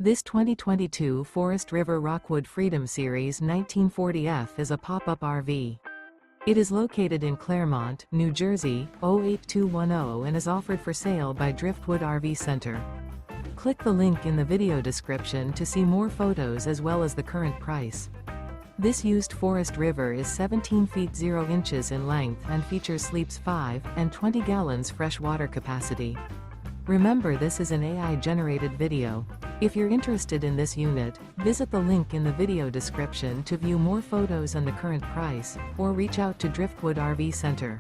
This 2022 Forest River Rockwood Freedom Series 1940F is a pop-up RV. It is located in Clermont, New Jersey, 08210 and is offered for sale by Driftwood RV Center. Click the link in the video description to see more photos as well as the current price. This used Forest River is 17 feet 0 inches in length and features sleeps 5 and 20 gallons fresh water capacity. Remember, this is an AI-generated video. If you're interested in this unit, visit the link in the video description to view more photos and the current price, or reach out to Driftwood RV Center.